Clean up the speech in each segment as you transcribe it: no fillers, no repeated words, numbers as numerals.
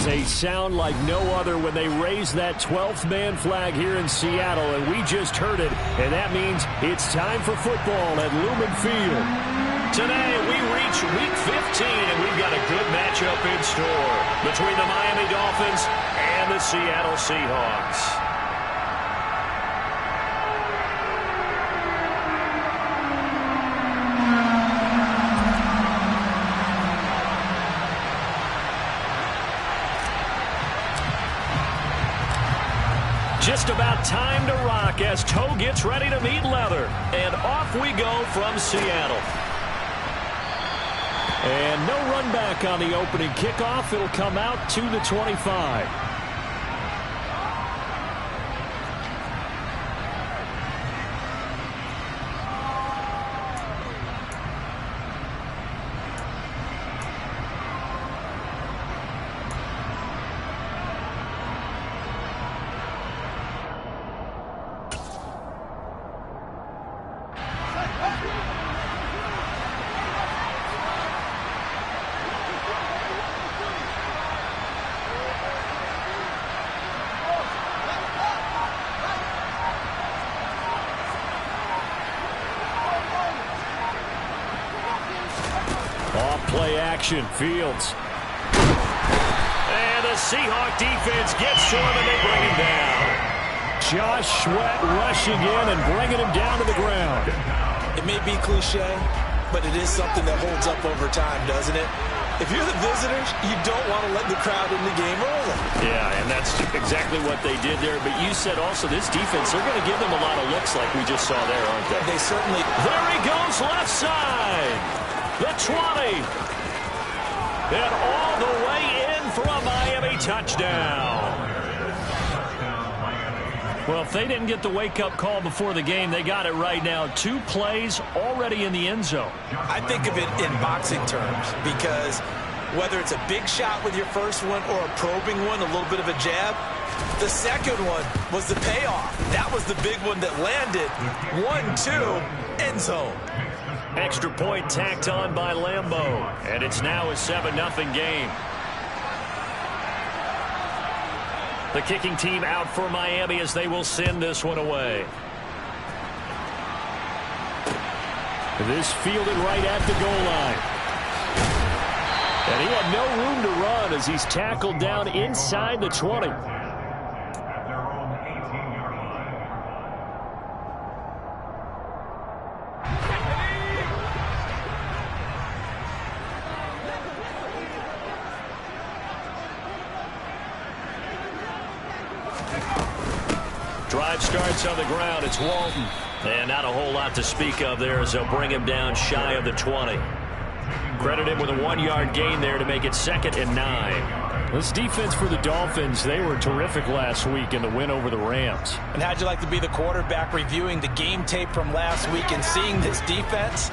a sound like no other when they raise that 12th man flag here in Seattle, and we just heard it, and that means it's time for football at Lumen Field. Today we reach Week 15, and we've got a good matchup in store between the Miami Dolphins and the Seattle Seahawks. Just about time to rock as toe gets ready to meet leather. And off we go from Seattle. And no run back on the opening kickoff. It'll come out to the 25. Play action, Fields. And the Seahawk defense gets to him and they bring him down. Josh Sweat rushing in and bringing him down to the ground. It may be cliche, but it is something that holds up over time, doesn't it? If you're the visitors, you don't want to let the crowd in the game early. Yeah, and that's exactly what they did there. But you said also this defense, they're going to give them a lot of looks like we just saw there, aren't they? They certainly. There he goes, left side. The 20. And all the way in for a Miami touchdown. Well, if they didn't get the wake-up call before the game, they got it right now. 2 plays already in the end zone. I think of it in boxing terms because whether it's a big shot with your first one or a probing one, a little bit of a jab, the second one was the payoff. That was the big one that landed. 1-2, end zone. Extra point tacked on by Lambeau. And it's now a 7-0 game. The kicking team out for Miami as they will send this one away. This fielded right at the goal line. And he had no room to run as he's tackled down inside the 20. Drive starts on the ground. It's Walton. And not a whole lot to speak of there as they'll bring him down shy of the 20. Credit him with a 1-yard gain there to make it 2nd and 9. This defense for the Dolphins, they were terrific last week in the win over the Rams. And how'd you like to be the quarterback reviewing the game tape from last week and seeing this defense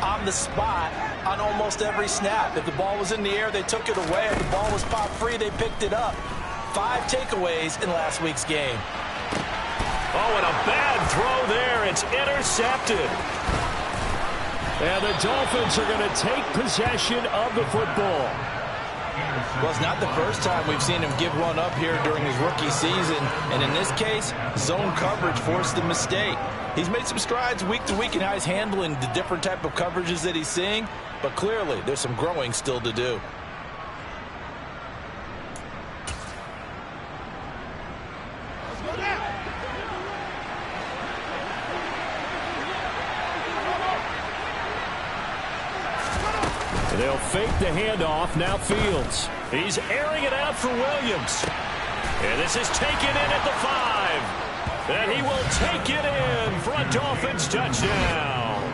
on the spot on almost every snap? If the ball was in the air, they took it away. If the ball was popped free, they picked it up. 5 takeaways in last week's game. Oh, and a bad throw there. It's intercepted. And the Dolphins are going to take possession of the football. Well, it's not the first time we've seen him give one up here during his rookie season. And in this case, zone coverage forced the mistake. He's made some strides week to week in how he's handling the different type of coverages that he's seeing. But clearly, there's some growing still to do. They'll fake the handoff. Now Fields. He's airing it out for Williams. And this is taken in at the 5. And he will take it in for a Dolphins touchdown.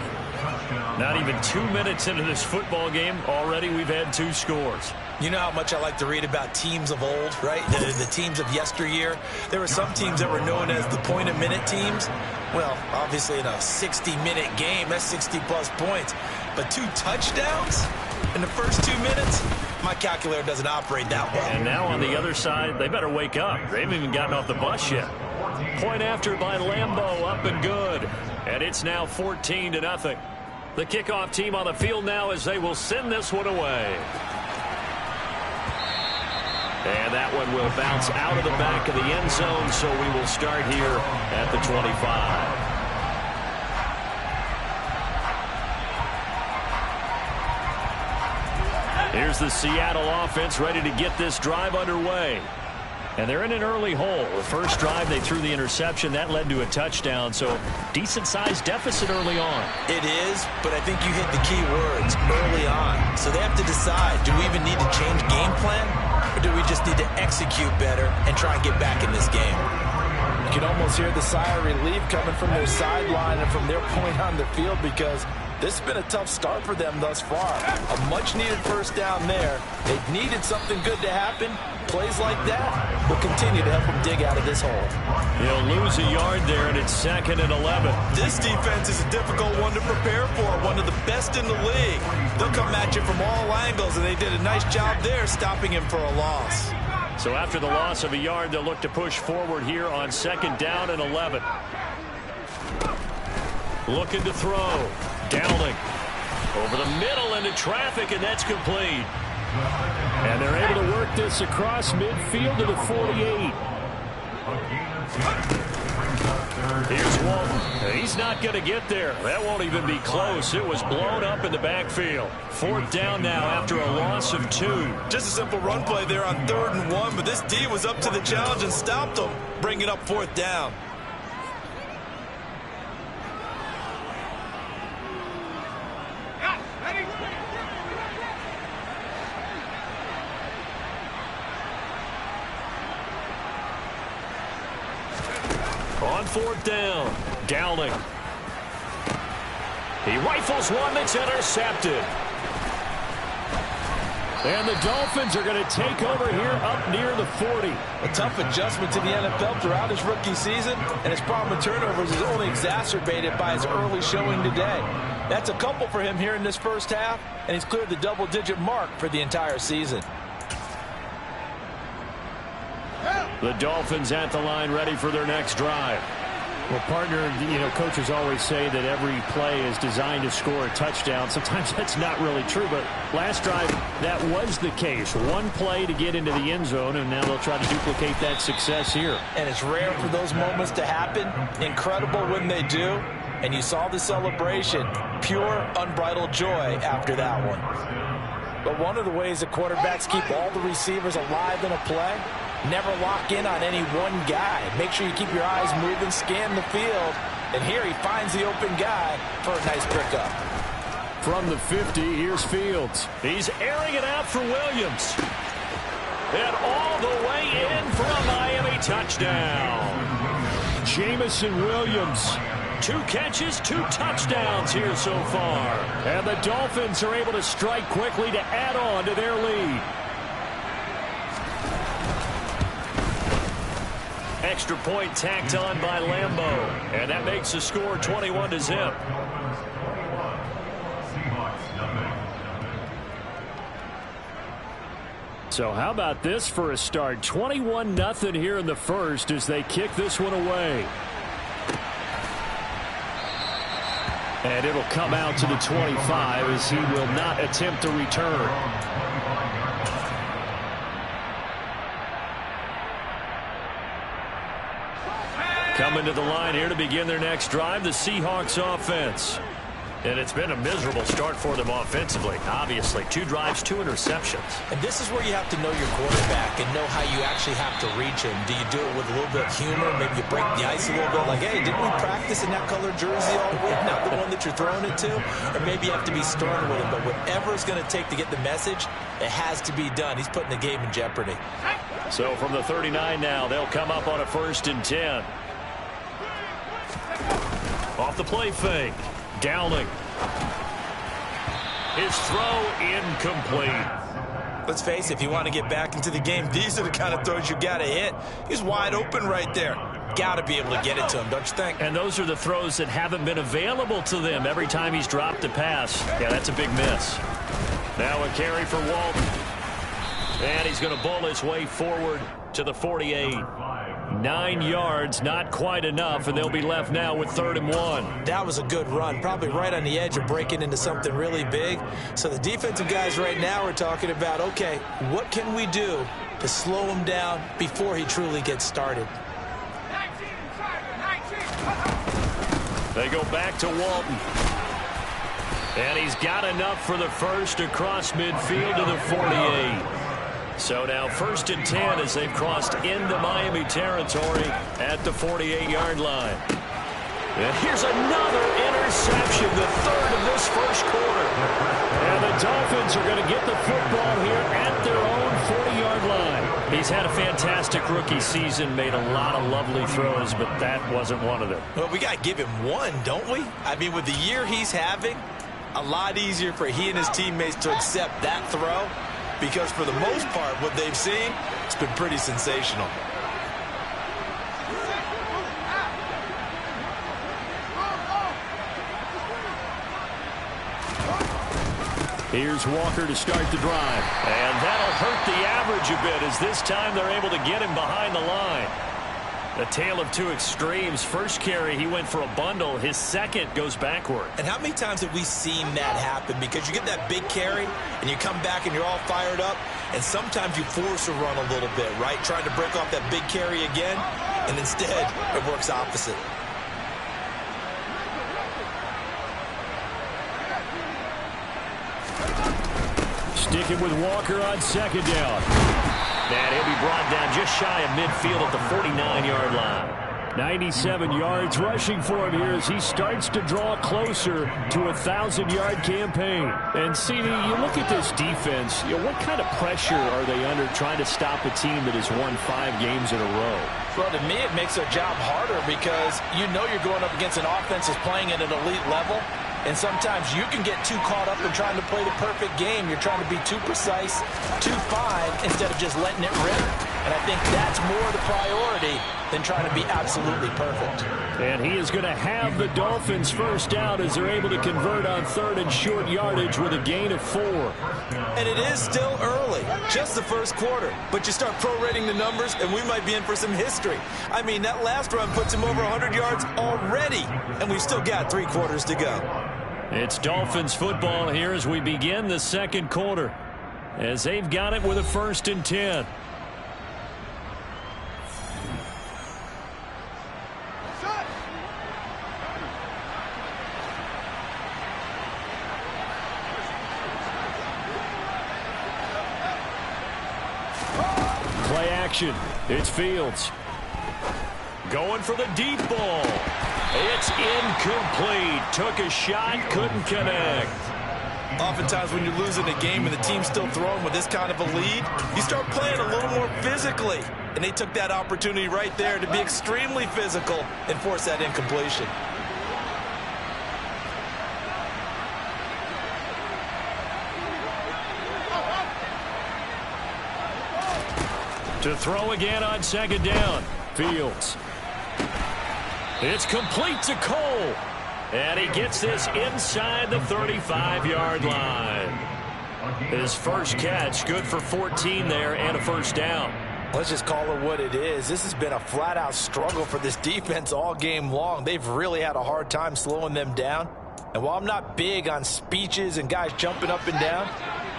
Not even 2 minutes into this football game, already we've had 2 scores. You know how much I like to read about teams of old, right? The teams of yesteryear. There were some teams that were known as the point-a-minute teams. Well, obviously in a 60-minute game, that's 60-plus points. But 2 touchdowns in the first 2 minutes? My calculator doesn't operate that well. And now on the other side, they better wake up. They haven't even gotten off the bus yet. Point after by Lambeau, up and good. And it's now 14-0. The kickoff team on the field now as they will send this one away. And that one will bounce out of the back of the end zone, so we will start here at the 25. Here's the Seattle offense ready to get this drive underway. And they're in an early hole. The first drive, they threw the interception. That led to a touchdown, so decent-sized deficit early on. It is, but I think you hit the key words, early on. So they have to decide, do we even need to change game plan, or do we just need to execute better and try and get back in this game? You can almost hear the sigh of relief coming from their sideline and from their point on the field, because this has been a tough start for them thus far. A much-needed first down there. They've needed something good to happen. Plays like that will continue to help them dig out of this hole. He'll lose a yard there, and it's 2nd and 11. This defense is a difficult one to prepare for, one of the best in the league. They'll come at you from all angles, and they did a nice job there stopping him for a loss. So after the loss of a yard, they'll look to push forward here on 2nd down and 11. Looking to throw. Downing over the middle into traffic, and that's complete. And they're able to work this across midfield to the 48. Here's Walton. He's not going to get there. That won't even be close. It was blown up in the backfield. 4th down now after a loss of 2. Just a simple run play there on 3rd and 1, but this D was up to the challenge and stopped them, bringing up 4th down. On 4th down, Downing. He rifles one that's intercepted. And the Dolphins are going to take over here up near the 40. A tough adjustment to the NFL throughout his rookie season, and his problem with turnovers is only exacerbated by his early showing today. That's a couple for him here in this first half, and he's cleared the double-digit mark for the entire season. The Dolphins at the line, ready for their next drive. Well, partner, coaches always say that every play is designed to score a touchdown. Sometimes that's not really true, but last drive, that was the case. One play to get into the end zone, and now they'll try to duplicate that success here. And it's rare for those moments to happen. Incredible when they do. And you saw the celebration. Pure, unbridled joy after that one. But one of the ways that quarterbacks keep all the receivers alive in a play, never lock in on any one guy. Make sure you keep your eyes moving, scan the field. And here he finds the open guy for a nice pickup. From the 50, here's Fields. He's airing it out for Williams. And all the way in for a Miami touchdown. Jamison Williams. 2 catches, 2 touchdowns here so far. And the Dolphins are able to strike quickly to add on to their lead. Extra point tacked on by Lambeau. And that makes the score 21-0. So how about this for a start? 21-0 here in the first as they kick this one away. And it'll come out to the 25 as he will not attempt to return. Coming to the line here to begin their next drive, the Seahawks offense. And it's been a miserable start for them offensively. Obviously, 2 drives, 2 interceptions. And this is where you have to know your quarterback and know how you actually have to reach him. Do you do it with a little bit of humor? Maybe you break the ice a little bit. Like, hey, didn't we practice in that color jersey all week? Not the one that you're throwing it to. Or maybe you have to be stern with him. But whatever it's going to take to get the message, it has to be done. He's putting the game in jeopardy. So from the 39 now, they'll come up on a 1st and 10. Off the play fake. Downing. His throw incomplete. Let's face it, if you want to get back into the game, these are the kind of throws you got to hit. He's wide open right there. Got to be able to get it to him, don't you think? And those are the throws that haven't been available to them every time he's dropped a pass. Yeah, that's a big miss. Now a carry for Walton. And he's going to bowl his way forward to the 48. 9 yards, not quite enough, and they'll be left now with 3rd and 1. That was a good run, probably right on the edge of breaking into something really big. So the defensive guys right now are talking about, okay, what can we do to slow him down before he truly gets started. They go back to Walton. And he's got enough for the first across midfield to the 48. So now 1st and 10 as they've crossed into Miami territory at the 48-yard line. And here's another interception, the 3rd of this first quarter. And the Dolphins are going to get the football here at their own 40-yard line. He's had a fantastic rookie season, made a lot of lovely throws, but that wasn't one of them. Well, we got to give him one, don't we? I mean, with the year he's having, a lot easier for he and his teammates to accept that throw, because for the most part, what they've seen, it's been pretty sensational. Here's Walker to start the drive. And that'll hurt the average a bit as this time they're able to get him behind the line. A tale of two extremes. First carry, he went for a bundle. His second goes backward. And how many times have we seen that happen? Because you get that big carry, and you come back and you're all fired up, and sometimes you force a run a little bit, right? Trying to break off that big carry again, and instead it works opposite. Sticking with Walker on 2nd down. And he'll be brought down just shy of midfield at the 49-yard line. 97 yards rushing for him here as he starts to draw closer to a 1,000-yard campaign. And CD, you look at this defense, what kind of pressure are they under trying to stop a team that has won 5 games in a row? Well, to me, it makes their job harder because you know you're going up against an offense that's playing at an elite level. And sometimes you can get too caught up in trying to play the perfect game. You're trying to be too precise, too fine, instead of just letting it rip. And I think that's more the priority than trying to be absolutely perfect. And he is going to have the Dolphins first down as they're able to convert on 3rd and short yardage with a gain of 4. And it is still early, just the first quarter. But you start prorating the numbers, and we might be in for some history. I mean, that last run puts him over 100 yards already, and we've still got 3 quarters to go. It's Dolphins football here as we begin the 2nd quarter, as they've got it with a 1st and 10. Play action. It's Fields. Going for the deep ball. It's incomplete. Took a shot, couldn't connect. Oftentimes when you're losing a game and the team's still throwing with this kind of a lead, you start playing a little more physically. And they took that opportunity right there to be extremely physical and force that incompletion. To throw again on 2nd down. Fields. It's complete to Cole. And he gets this inside the 35-yard line. His first catch, good for 14 there and a first down. Let's just call it what it is. This has been a flat-out struggle for this defense all game long. They've really had a hard time slowing them down. And while I'm not big on speeches and guys jumping up and down,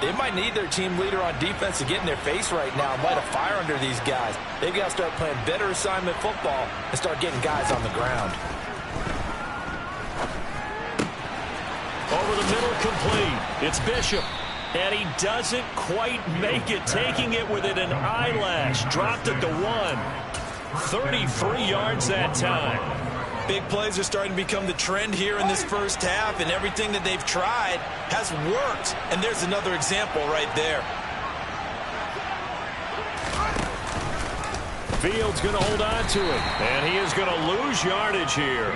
they might need their team leader on defense to get in their face right now and light a fire under these guys. They've got to start playing better assignment football and start getting guys on the ground. Over the middle, complete. It's Bishop. And he doesn't quite make it, taking it within an eyelash. Dropped it to 1. 33 yards that time. Big plays are starting to become the trend here in this first half, and everything that they've tried has worked. And there's another example right there. Fields going to hold on to it, and he is going to lose yardage here.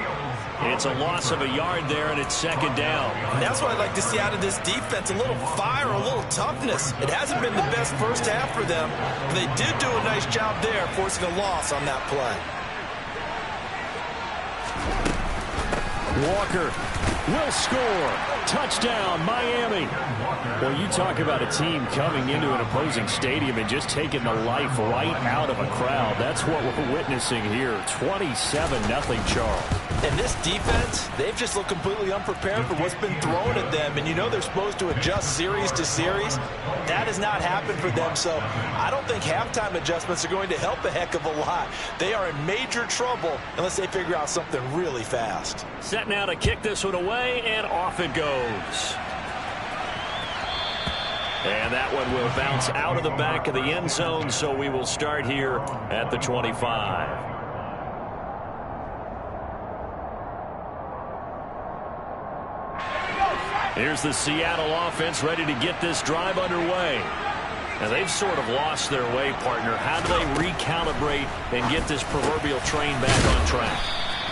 It's a loss of a yard there, and it's 2nd down. And that's what I'd like to see out of this defense, a little fire, a little toughness. It hasn't been the best first half for them, but they did do a nice job there, forcing a loss on that play. Walker will score. Touchdown, Miami. Well, you talk about a team coming into an opposing stadium and just taking the life right out of a crowd. That's what we're witnessing here. 27-0, Charles. And this defense, they've just looked completely unprepared for what's been thrown at them. And you know they're supposed to adjust series to series. That has not happened for them. So I don't think halftime adjustments are going to help a heck of a lot. They are in major trouble unless they figure out something really fast. Set now to kick this one away, and off it goes. And that one will bounce out of the back of the end zone, so we will start here at the 25. Here's the Seattle offense ready to get this drive underway. Now, they've sort of lost their way, partner. How do they recalibrate and get this proverbial train back on track?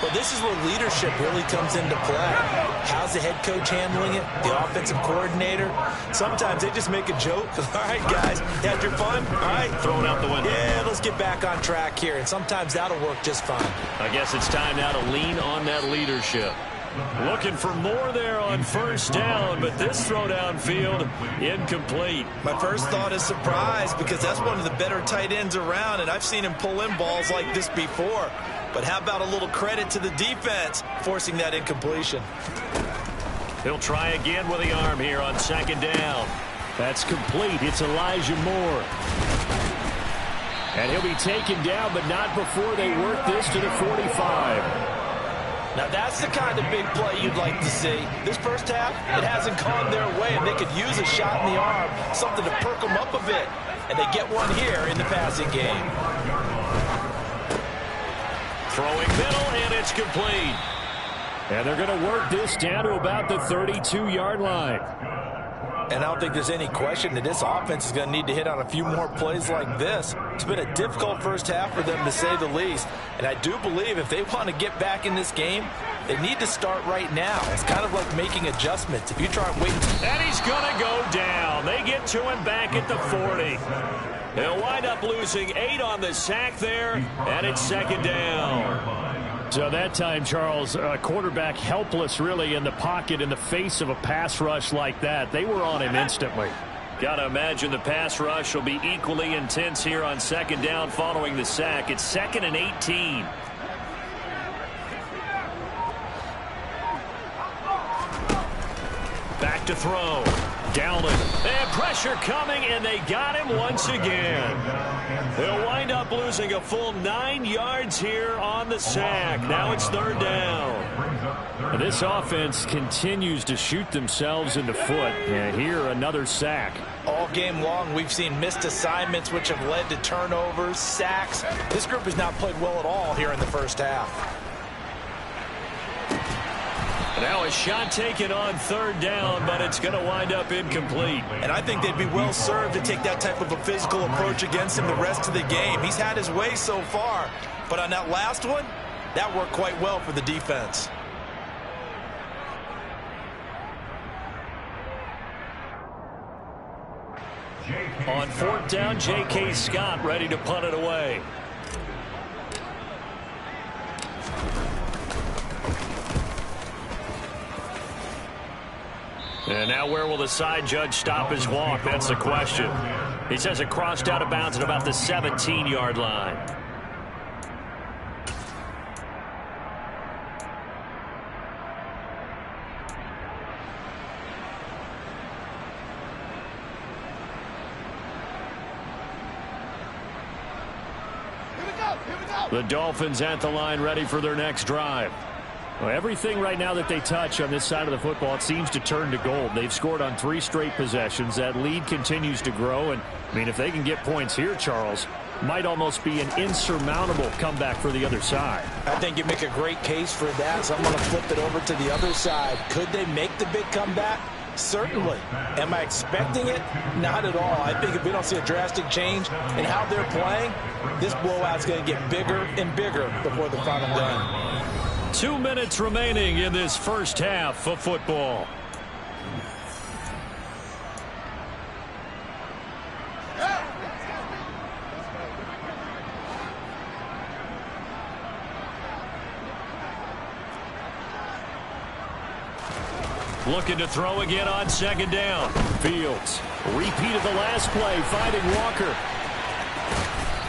Well, this is where leadership really comes into play. How's the head coach handling it? The offensive coordinator? Sometimes they just make a joke. All right, guys, had your fun? All right. Throw it out the window. Yeah, let's get back on track here. And sometimes that'll work just fine. I guess it's time now to lean on that leadership. Looking for more there on first down, but this throw downfield incomplete. My first thought is surprise, because that's one of the better tight ends around, and I've seen him pull in balls like this before. But how about a little credit to the defense forcing that incompletion? He'll try again with the arm here on second down. That's complete. It's Elijah Moore. And he'll be taken down, but not before they work this to the 45. Now that's the kind of big play you'd like to see. This first half, it hasn't gone their way, and they could use a shot in the arm, something to perk them up a bit. And they get one here in the passing game. Throwing middle, and it's complete. And they're going to work this down to about the 32-yard line. And I don't think there's any question that this offense is going to need to hit on a few more plays like this. It's been a difficult first half for them, to say the least. And I do believe if they want to get back in this game, they need to start right now. It's kind of like making adjustments. If you try and wait. And he's going to go down. They get to him back at the 40. They'll wind up losing 8 on the sack there, and it's second down. So that time, Charles, quarterback helpless really in the pocket in the face of a pass rush like that. They were on him instantly. Got to imagine the pass rush will be equally intense here on second down following the sack. It's 2nd and 18. Back to throw. Dowling. And pressure coming, and they got him once again. They'll wind up losing a full 9 yards here on the sack. Now it's third down. This offense continues to shoot themselves in the foot. And here, another sack. All game long, we've seen missed assignments, which have led to turnovers, sacks. This group has not played well at all here in the first half. Now a shot taken on third down, but it's going to wind up incomplete. And I think they'd be well served to take that type of a physical approach against him the rest of the game. He's had his way so far, but on that last one, that worked quite well for the defense. On fourth down, J.K. Scott ready to punt it away. And now where will the side judge stop his walk? That's the question. He says it crossed out of bounds at about the 17-yard line. The Dolphins at the line ready for their next drive. Well, everything right now that they touch on this side of the football, it seems to turn to gold. They've scored on 3 straight possessions. That lead continues to grow. And, I mean, if they can get points here, Charles, might almost be an insurmountable comeback for the other side. I think you make a great case for that. So I'm going to flip it over to the other side. Could they make the big comeback? Certainly. Am I expecting it? Not at all. I think if we don't see a drastic change in how they're playing, this blowout's going to get bigger and bigger before the final gun. 2 minutes remaining in this first half of football. Looking to throw again on second down. Fields. Repeat of the last play, finding Walker.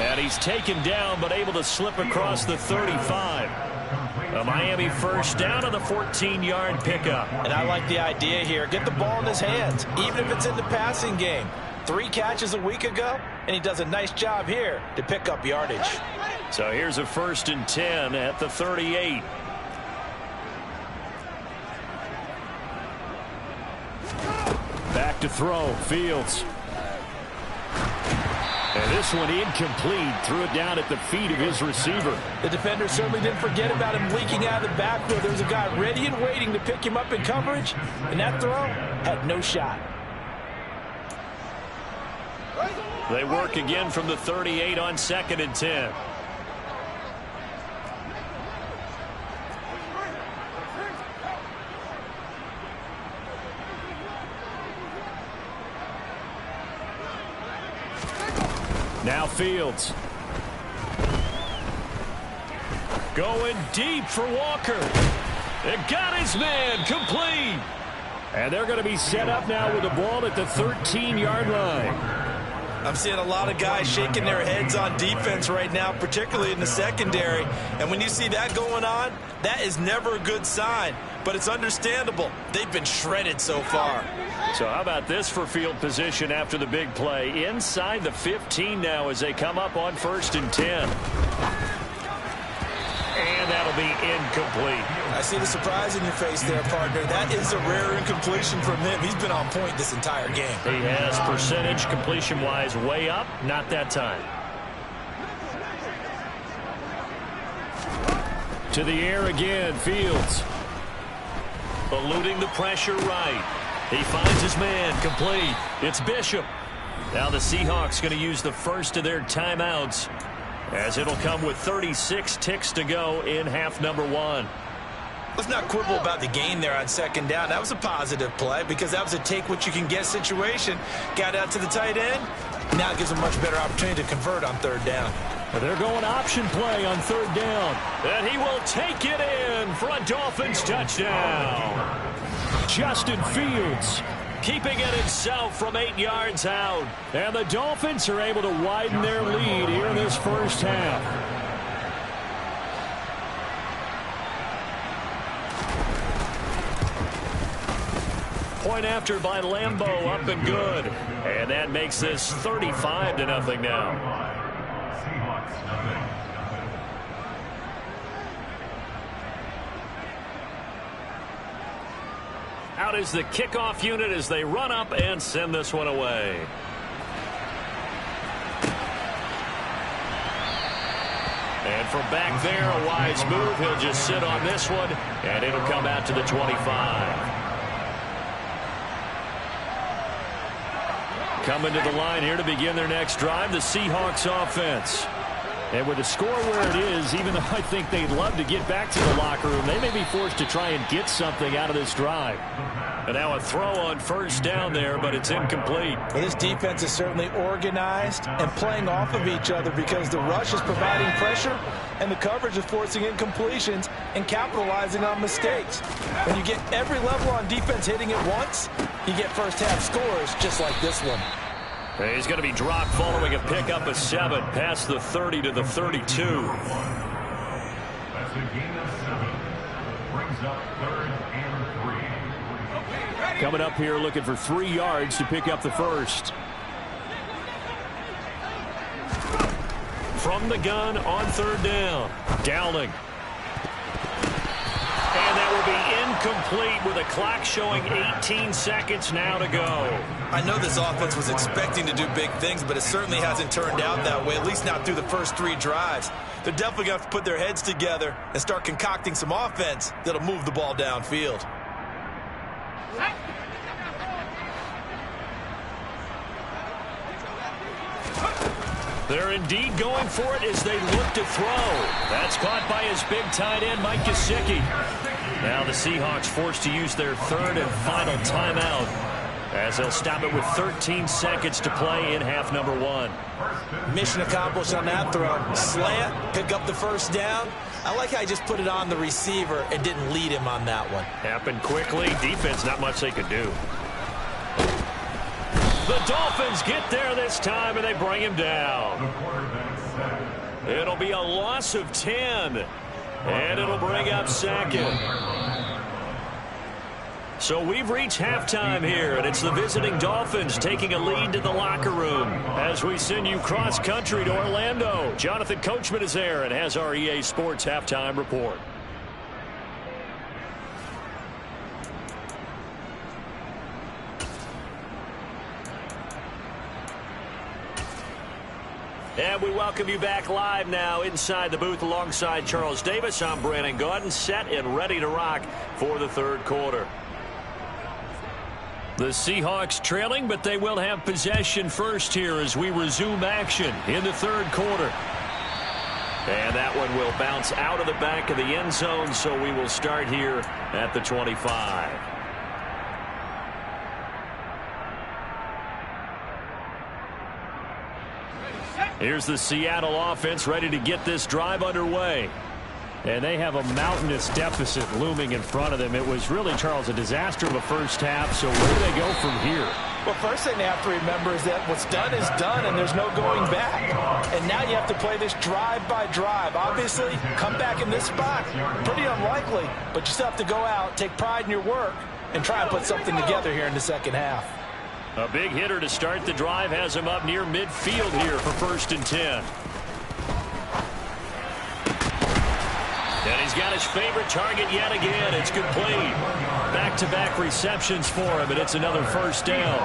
And he's taken down, but able to slip across the 35. A Miami first down on the 14-yard pickup. And I like the idea here. Get the ball in his hands, even if it's in the passing game. 3 catches a week ago, and he does a nice job here to pick up yardage. So here's a 1st and 10 at the 38. Back to throw. Fields. And this one incomplete. Threw it down at the feet of his receiver. The defender certainly didn't forget about him leaking out of the backfield. There was a guy ready and waiting to pick him up in coverage, and that throw had no shot. They work again from the 38 on 2nd and 10. Now Fields. Going deep for Walker. It got his man complete. And they're going to be set up now with the ball at the 13-yard line. I'm seeing a lot of guys shaking their heads on defense right now, particularly in the secondary. And when you see that going on, that is never a good sign. But it's understandable. They've been shredded so far. So how about this for field position after the big play? Inside the 15 now as they come up on 1st and 10. And that'll be incomplete. I see the surprise in your face there, partner. That is a rare incompletion from him. He's been on point this entire game. He has percentage completion-wise way up. Not that time. To the air again, Fields. Eluding the pressure right. He finds his man complete. It's Bishop. Now the Seahawks going to use the first of their timeouts, as it'll come with 36 ticks to go in half number 1. Let's not quibble about the gain there on 2nd down. That was a positive play because that was a take-what-you-can-get situation. Got out to the tight end. Now it gives them a much better opportunity to convert on 3rd down. Well, they're going option play on 3rd down. And he will take it in for a Dolphins touchdown. Justin Fields keeping it himself from 8 yards out. And the Dolphins are able to widen their lead here in this first half. Point after by Lambeau, up and good. And that makes this 35-0 now. Out is the kickoff unit as they run up and send this one away. And from back there, a wise move. He'll just sit on this one, and it'll come out to the 25. Coming to the line here to begin their next drive, the Seahawks offense. And with the score where it is, even though I think they'd love to get back to the locker room, they may be forced to try and get something out of this drive. And now a throw on 1st down there, but it's incomplete. Well, this defense is certainly organized and playing off of each other because the rush is providing pressure and the coverage is forcing incompletions and capitalizing on mistakes. When you get every level on defense hitting at once, you get first-half scores just like this one. He's going to be dropped following a pickup of 7 past the 30 to the 32. That's a gain of 7. Brings up 3rd and 3. Coming up here looking for 3 yards to pick up the first. From the gun on 3rd down. Downing. And that will be incomplete with a clock showing 18 seconds now to go. I know this offense was expecting to do big things, but it certainly hasn't turned out that way, at least not through the first 3 drives. They're definitely going to have to put their heads together and start concocting some offense that'll move the ball downfield. They're indeed going for it as they look to throw. That's caught by his big tight end, Mike Gesicki. Now the Seahawks forced to use their 3rd and final timeout as they'll stop it with 13 seconds to play in half number one. Mission accomplished on that throw. Slant, pick up the first down. I like how he just put it on the receiver and didn't lead him on that one. Happened quickly. Defense, not much they could do. The Dolphins get there this time, and they bring him down. It'll be a loss of 10, and it'll bring up second. So we've reached halftime here, and it's the visiting Dolphins taking a lead to the locker room. As we send you cross-country to Orlando, Jonathan Coachman is there and has our EA Sports halftime report. And we welcome you back live now inside the booth alongside Charles Davis. I'm Brandon Gaudin, set and ready to rock for the third quarter. The Seahawks trailing, but they will have possession first here as we resume action in the third quarter. And that one will bounce out of the back of the end zone, so we will start here at the 25. Here's the Seattle offense ready to get this drive underway. And they have a mountainous deficit looming in front of them. It was really, Charles, a disaster of a first half. So where do they go from here? Well, first thing they have to remember is that what's done is done, and there's no going back. And now you have to play this drive by drive. Obviously, come back in this spot. Pretty unlikely, but you still have to go out, take pride in your work, and try and put something together here in the second half. A big hitter to start the drive has him up near midfield here for 1st and 10. And he's got his favorite target yet again. It's complete. Back-to-back receptions for him, and it's another first down.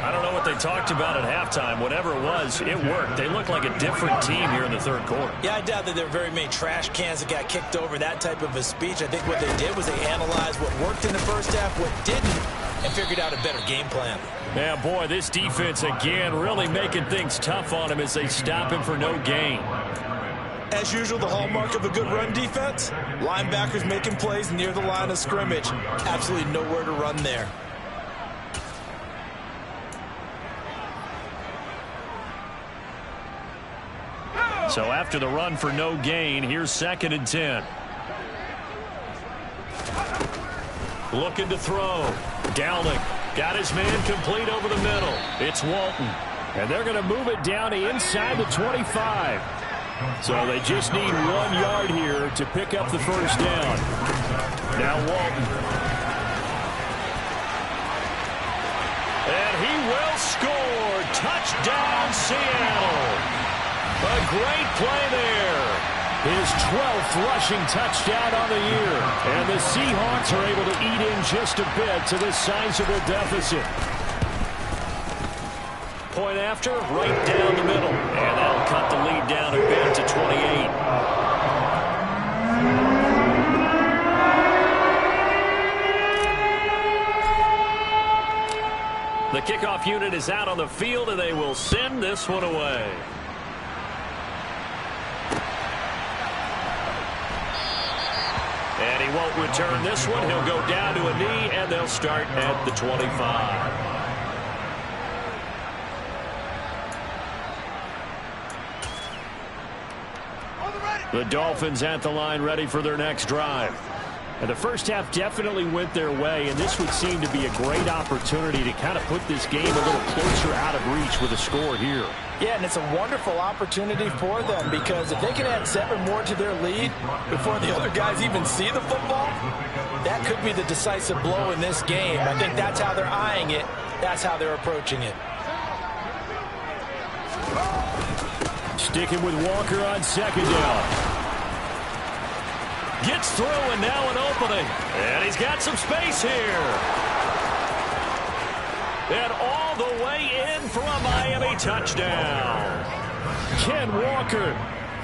I don't know what they talked about at halftime. Whatever it was, it worked. They look like a different team here in the third quarter. Yeah, I doubt that there were very many trash cans that got kicked over, that type of a speech. I think what they did was they analyzed what worked in the first half, what didn't, and figured out a better game plan. Yeah, boy, this defense again really making things tough on him as they stop him for no gain. As usual, the hallmark of a good run defense, linebackers making plays near the line of scrimmage. Absolutely nowhere to run there. So after the run for no gain, here's 2nd and 10. Looking to throw. Dowling got his man complete over the middle. It's Walton. And they're going to move it down to inside the 25. So they just need 1 yard here to pick up the first down. Now Walton. And he will score. Touchdown, Seattle. A great play there. His 12th rushing touchdown on the year. And the Seahawks are able to eat in just a bit to this sizable deficit. Point after, right down the middle. And that'll cut the lead down a bit to 28. The kickoff unit is out on the field, and they will send this one away. And he won't return this one. He'll go down to a knee, and they'll start at the 25. The Dolphins at the line ready for their next drive. And the first half definitely went their way, and this would seem to be a great opportunity to kind of put this game a little closer out of reach with a score here. Yeah, and it's a wonderful opportunity for them because if they can add 7 more to their lead before the other guys even see the football, that could be the decisive blow in this game. I think that's how they're eyeing it. That's how they're approaching it. Sticking with Walker on 2nd down. Gets through, and now an opening. And he's got some space here. And all the way in for a Miami touchdown. Ken Walker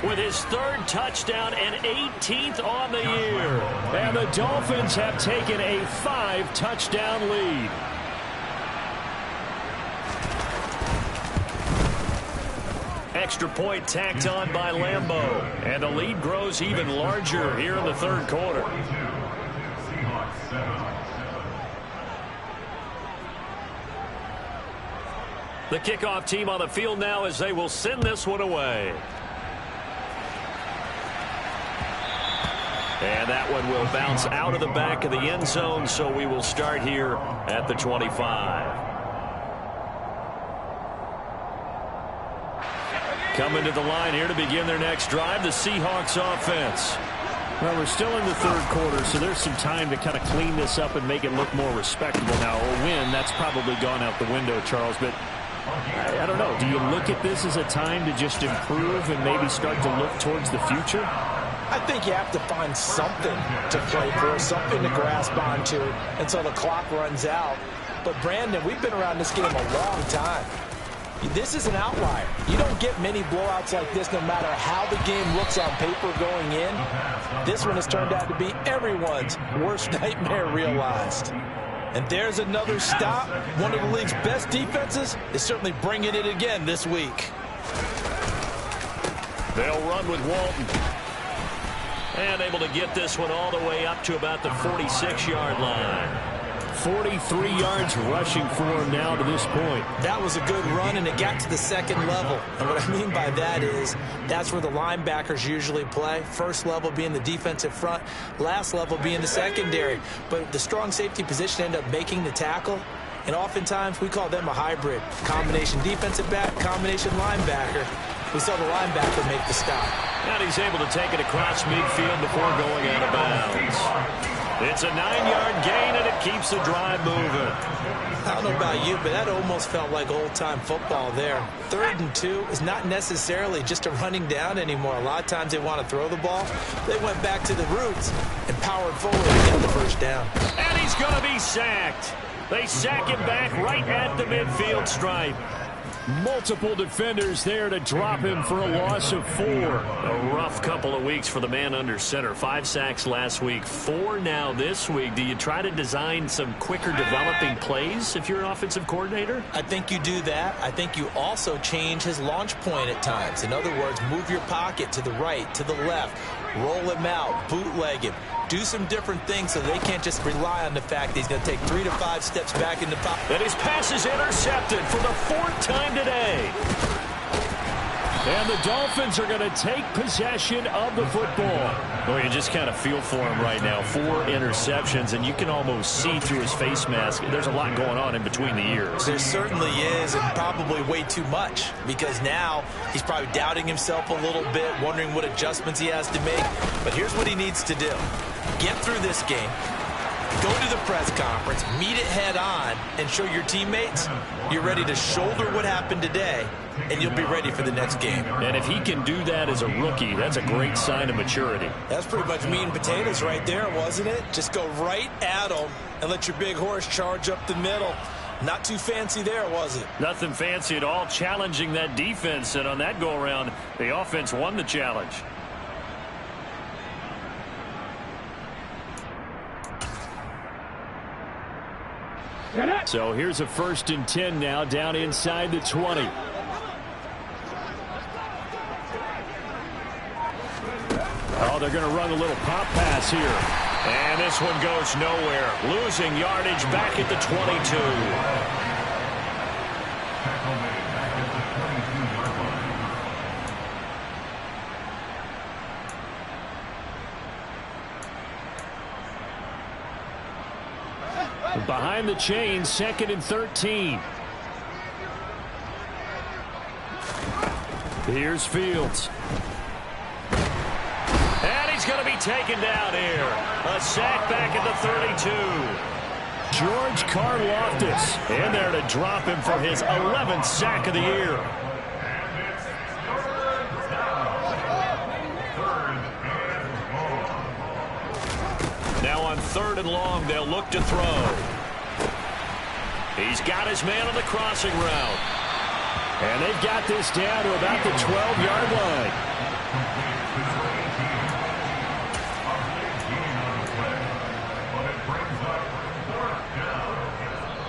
with his 3rd touchdown and 18th on the year. And the Dolphins have taken a 5-touchdown lead. Extra point tacked on by Lambeau. And the lead grows even larger here in the third quarter. The kickoff team on the field now as they will send this one away. And that one will bounce out of the back of the end zone, so we will start here at the 25. Coming to the line here to begin their next drive, the Seahawks offense. Well, we're still in the third quarter, so there's some time to kind of clean this up and make it look more respectable. Now, a win, that's probably gone out the window, Charles, but I don't know. Do you look at this as a time to just improve and maybe start to look towards the future? I think you have to find something to play for, something to grasp onto until the clock runs out. But, Brandon, we've been around this game a long time. This is an outlier. You don't get many blowouts like this no matter how the game looks on paper going in. This one has turned out to be everyone's worst nightmare realized. And there's another stop. One of the league's best defenses is certainly bringing it again this week. They'll run with Walton. And able to get this one all the way up to about the 46-yard line. 43 yards rushing for him now to this point. That was a good run, and it got to the second level. And what I mean by that is that's where the linebackers usually play. First level being the defensive front, last level being the secondary. But the strong safety position ended up making the tackle, and oftentimes we call them a hybrid. Combination defensive back, combination linebacker. We saw the linebacker make the stop. And he's able to take it across midfield before going out of bounds. It's a 9-yard gain, and it keeps the drive moving. I don't know about you, but that almost felt like old-time football there. 3rd and 2 is not necessarily just a running down anymore. A lot of times they want to throw the ball. They went back to the roots and powered forward to get the first down. And he's going to be sacked. They sack him back right at the midfield stripe. Multiple defenders there to drop him for a loss of 4. A rough couple of weeks for the man under center. 5 sacks last week, 4 now this week. Do you try to design some quicker developing plays if you're an offensive coordinator? I think you do that. I think you also change his launch point at times. In other words, move your pocket to the right, to the left, roll him out, bootleg him. Do some different things so they can't just rely on the fact that he's going to take 3 to 5 steps back in the pocket. And his pass is intercepted for the 4th time today. And the Dolphins are going to take possession of the football. Well, you just kind of feel for him right now. 4 interceptions, and you can almost see through his face mask. There's a lot going on in between the ears. There certainly is, and probably way too much, because now he's probably doubting himself a little bit, wondering what adjustments he has to make. But here's what he needs to do. Get through this game, go to the press conference, meet it head on, and show your teammates you're ready to shoulder what happened today, and you'll be ready for the next game. And if he can do that as a rookie, that's a great sign of maturity. That's pretty much meat and potatoes right there, wasn't it? Just go right at him and let your big horse charge up the middle. Not too fancy there, was it? Nothing fancy at all, challenging that defense, and on that go-around, the offense won the challenge. So here's a 1st and 10 now down inside the 20. Oh, they're going to run a little pop pass here. And this one goes nowhere. Losing yardage back at the 22. Behind the chain, 2nd and 13. Here's Fields. And he's going to be taken down here. A sack back at the 32. George Karlaftis in there to drop him for his 11th sack of the year. Now on 3rd and long, they'll look to throw. He's got his man on the crossing route. And they've got this down to about the 12-yard line.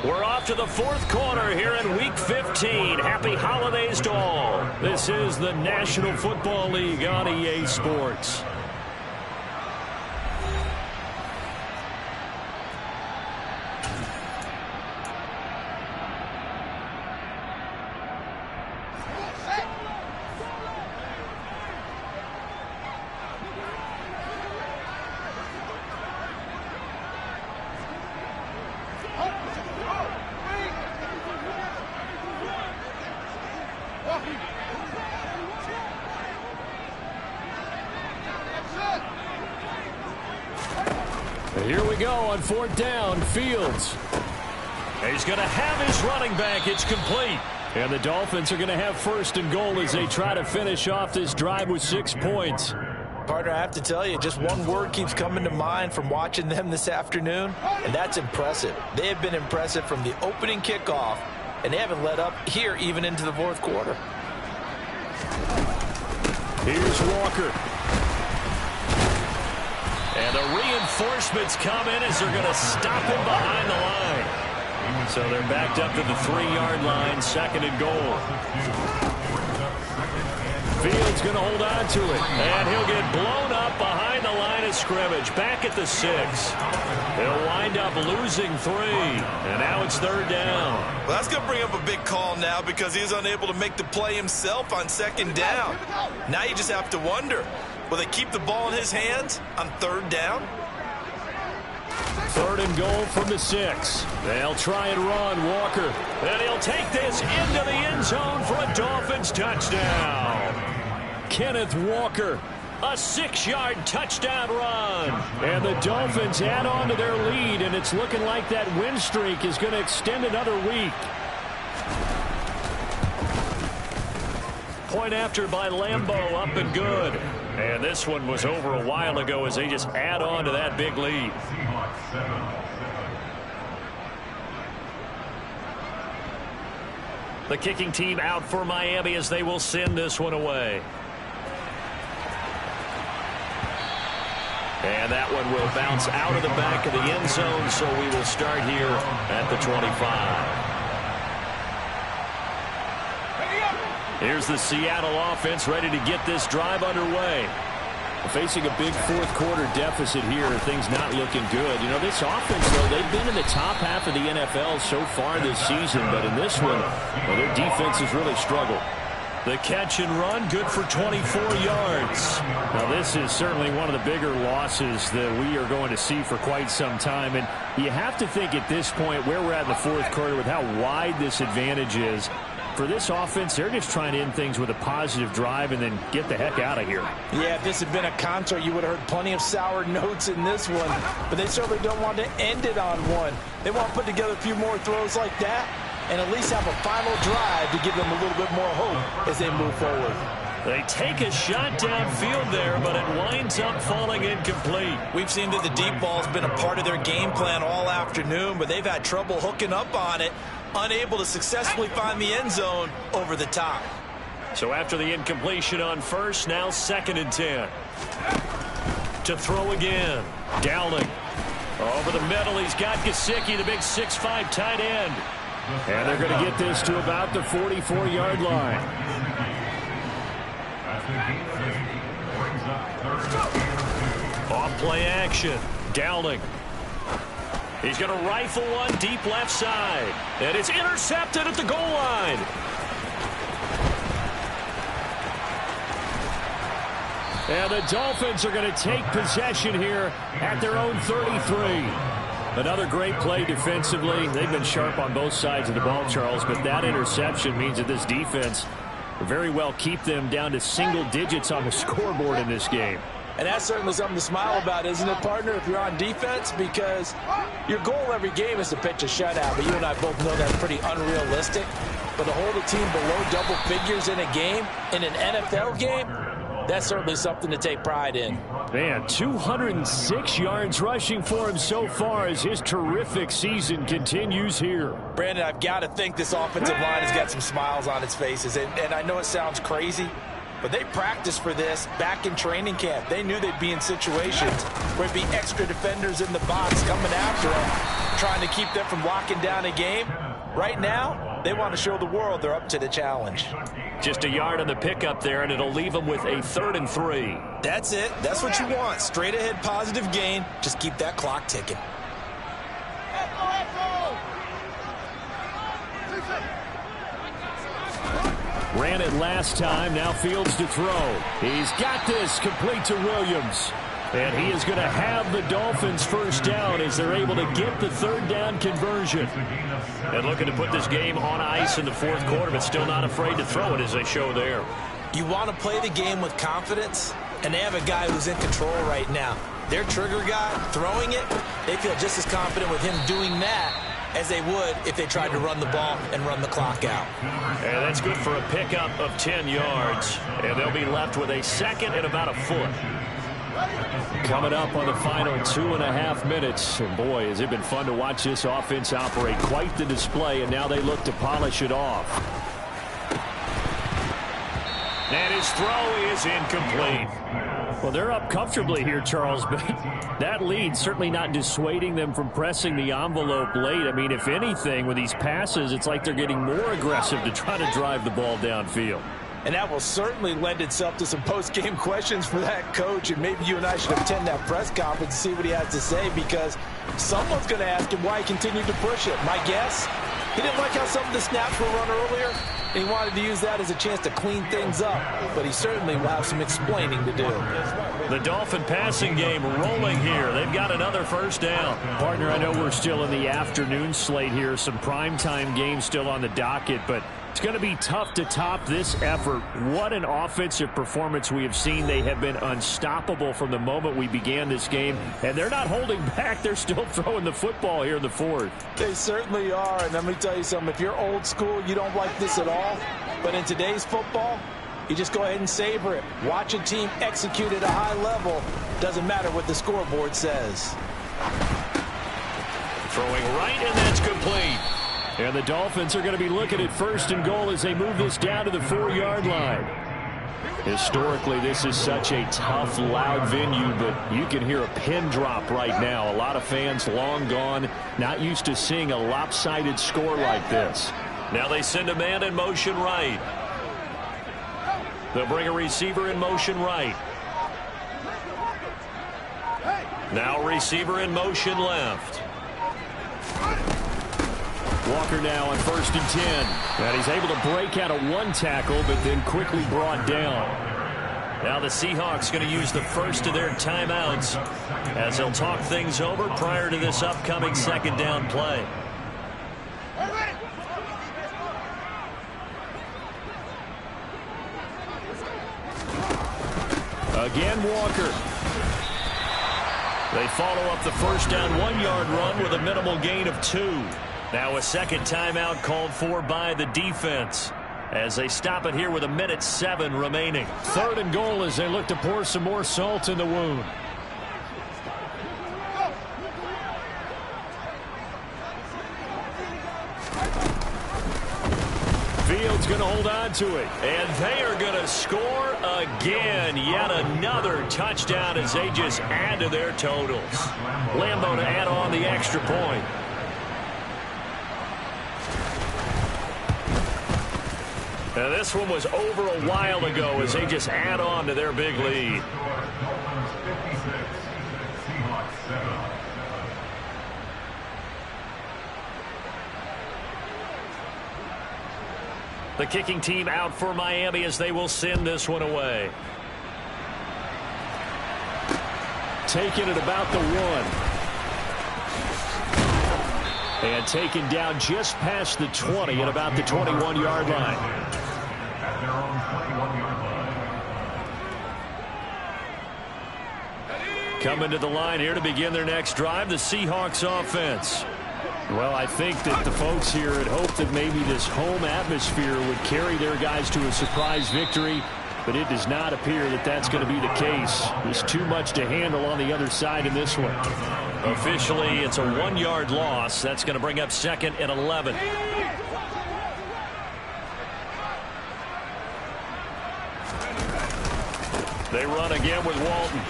We're off to the 4th quarter here in Week 15. Happy holidays to all. This is the National Football League on EA Sports. Here we go on 4th down. Fields. He's going to have his running back. It's complete. And the Dolphins are going to have 1st and goal as they try to finish off this drive with 6 points. Partner, I have to tell you, just one word keeps coming to mind from watching them this afternoon, and that's impressive. They have been impressive from the opening kickoff, and they haven't let up here even into the 4th quarter. Here's Walker. And the reinforcements come in as they're going to stop him behind the line. So they're backed up to the 3-yard line, 2nd and goal. Fields going to hold on to it. And he'll get blown up behind the line of scrimmage. Back at the 6. They'll wind up losing 3. And now it's 3rd down. Well, that's going to bring up a big call now because he's unable to make the play himself on 2nd down. Now you just have to wonder, will they keep the ball in his hands on 3rd down? 3rd and goal from the 6. They'll try and run. Walker. And he'll take this into the end zone for a Dolphins touchdown. Kenneth Walker. A 6-yard touchdown run. And the Dolphins add on to their lead, and it's looking like that win streak is going to extend another week. Point after by Lambeau, up and good. And this one was over a while ago as they just add on to that big lead. The kicking team out for Miami as they will send this one away. And that one will bounce out of the back of the end zone, so we will start here at the 25. Here's the Seattle offense ready to get this drive underway. Facing a big 4th quarter deficit here, things not looking good. You know, this offense, though, they've been in the top half of the NFL so far this season, but in this one, well, their defense has really struggled. The catch and run, good for 24 yards. Now, this is certainly one of the bigger losses that we are going to see for quite some time, and you have to think at this point where we're at in the 4th quarter with how wide this advantage is. For this offense, they're just trying to end things with a positive drive and then get the heck out of here. Yeah, if this had been a concert, you would have heard plenty of sour notes in this one. But they certainly don't want to end it on one. They want to put together a few more throws like that and at least have a final drive to give them a little bit more hope as they move forward. They take a shot downfield there, but it winds up falling incomplete. We've seen that the deep ball's been a part of their game plan all afternoon, but they've had trouble hooking up on it, unable to successfully find the end zone over the top. So after the incompletion on 1st, now 2nd and 10. To throw again. Dowling. Over the middle, he's got Gesicki, the big 6'5" tight end. And they're going to get this to about the 44-yard line. Off play action. Dowling. He's going to rifle one deep left side. And it's intercepted at the goal line. And the Dolphins are going to take possession here at their own 33. Another great play defensively. They've been sharp on both sides of the ball, Charles, but that interception means that this defense will very well keep them down to single digits on the scoreboard in this game. And that's certainly something to smile about, isn't it, partner, if you're on defense? Because your goal every game is to pitch a shutout, but you and I both know that's pretty unrealistic. But to hold a team below double figures in a game, in an NFL game, that's certainly something to take pride in. Man, 206 yards rushing for him so far as his terrific season continues here. Brandon, I've got to think this offensive line has got some smiles on its faces. And I know it sounds crazy, but they practiced for this back in training camp. They knew they'd be in situations where it'd be extra defenders in the box coming after them, trying to keep them from locking down a game. Right now, they want to show the world they're up to the challenge. Just a yard on the pickup there, and it'll leave them with a 3rd and 3. That's it. That's what you want. Straight ahead positive gain. Just keep that clock ticking. Ran it last time. Now Fields to throw. He's got this complete to Williams. And he is going to have the Dolphins first down as they're able to get the 3rd down conversion. And looking to put this game on ice in the 4th quarter, but still not afraid to throw it as they show there. You want to play the game with confidence, and they have a guy who's in control right now. their trigger guy throwing it, they feel just as confident with him doing that as they would if they tried to run the ball and run the clock out. And that's good for a pickup of 10 yards. And they'll be left with a second and about a foot. Coming up on the final 2.5 minutes. And boy, has it been fun to watch this offense operate. Quite the display, and now they look to polish it off. And his throw is incomplete. Well, they're up comfortably here, Charles, but that lead certainly not dissuading them from pressing the envelope late. I mean, if anything, with these passes, it's like they're getting more aggressive to try to drive the ball downfield. And that will certainly lend itself to some post-game questions for that coach, and maybe you and I should attend that press conference and see what he has to say, because someone's going to ask him why he continued to push it. My guess, he didn't like how some of the snaps were run earlier, and he wanted to use that as a chance to clean things up, but he certainly will have some explaining to do. The Dolphin passing game rolling here. They've got another first down. Partner, I know we're still in the afternoon slate here, some primetime games still on the docket, but it's going to be tough to top this effort. What an offensive performance we have seen. They have been unstoppable from the moment we began this game, and they're not holding back. They're still throwing the football here in the fourth. They certainly are, and let me tell you something. If you're old school, you don't like this at all, but in today's football, you just go ahead and savor it. Watch a team execute at a high level. Doesn't matter what the scoreboard says. Throwing right, and that's complete. And the Dolphins are going to be looking at first and goal as they move this down to the 4-yard line. Historically, this is such a tough, loud venue, but you can hear a pin drop right now. A lot of fans long gone, not used to seeing a lopsided score like this. Now they send a man in motion right. They'll bring a receiver in motion right. Now receiver in motion left. Walker now on 1st and 10. And he's able to break out of one tackle, but then quickly brought down. Now the Seahawks going to use the first of their timeouts as they'll talk things over prior to this upcoming second down play. Again, Walker. They follow up the first down 1-yard run with a minimal gain of 2. Now a second timeout called for by the defense as they stop it here with 1:07 remaining. 3rd and goal as they look to pour some more salt in the wound. Fields going to hold on to it, and they are going to score again. Yet another touchdown as they just add to their totals. Lambeau to add on the extra point. Now this one was over a while ago as they just add on to their big lead. The kicking team out for Miami as they will send this one away. Taken at about the 1. And taken down just past the 20 at about the 21-yard line. Coming to the line here to begin their next drive, the Seahawks offense. Well, I think that the folks here had hoped that maybe this home atmosphere would carry their guys to a surprise victory, but it does not appear that that's going to be the case. There's too much to handle on the other side in this one. Officially, it's a 1-yard loss. That's going to bring up 2nd and 11. They run again with Walton.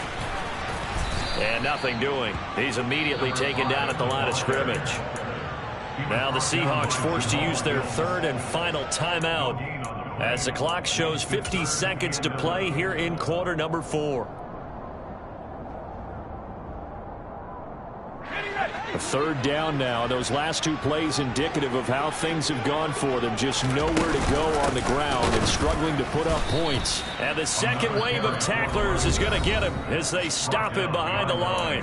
And nothing doing. He's immediately taken down at the line of scrimmage. Now the Seahawks forced to use their 3rd and final timeout as the clock shows 50 seconds to play here in quarter number 4. A 3rd down now. Those last 2 plays indicative of how things have gone for them. Just nowhere to go on the ground and struggling to put up points. And the second wave of tacklers is going to get him as they stop him behind the line.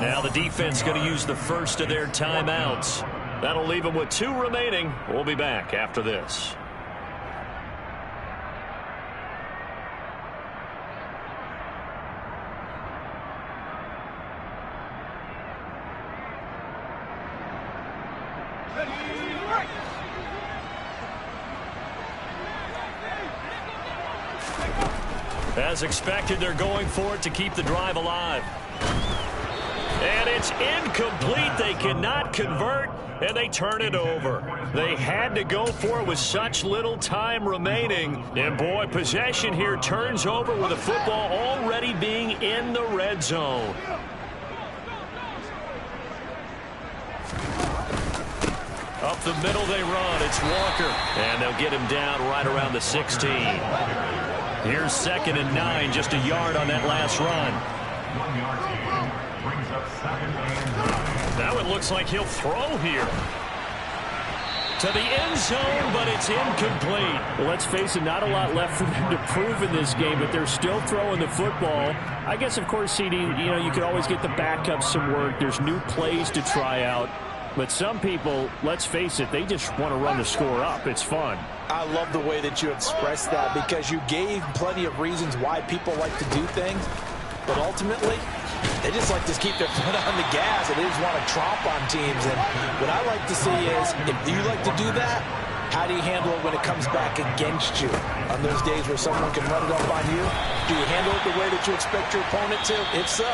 Now the defense going to use the first of their timeouts. That'll leave them with 2 remaining. We'll be back after this. As expected, they're going for it to keep the drive alive. And it's incomplete. They cannot convert, and they turn it over. They had to go for it with such little time remaining. And, boy, possession here turns over with the football already being in the red zone. Up the middle they run. It's Walker. And they'll get him down right around the 16. Here's 2nd and 9, just a yard on that last run. Now it looks like he'll throw here. To the end zone, but it's incomplete. Well, let's face it, not a lot left for them to prove in this game, but they're still throwing the football. I guess, of course, CD, you could always get the backups some work. There's new plays to try out. But some people, let's face it, they just want to run the score up. It's fun. I love the way that you expressed that because you gave plenty of reasons why people like to do things. But ultimately, they just like to keep their foot on the gas and they just want to tromp on teams. And what I like to see is, if you like to do that, how do you handle it when it comes back against you? On those days where someone can run it up on you, do you handle it the way that you expect your opponent to? If so,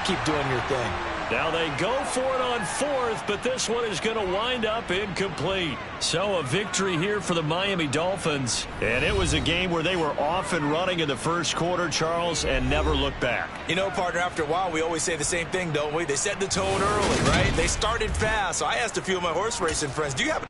keep doing your thing. Now they go for it on 4th, but this one is going to wind up incomplete. So a victory here for the Miami Dolphins. And it was a game where they were off and running in the first quarter, Charles, and never looked back. You know, partner, after a while, we always say the same thing, don't we? They set the tone early, right? They started fast. So I asked a few of my horse racing friends, do you have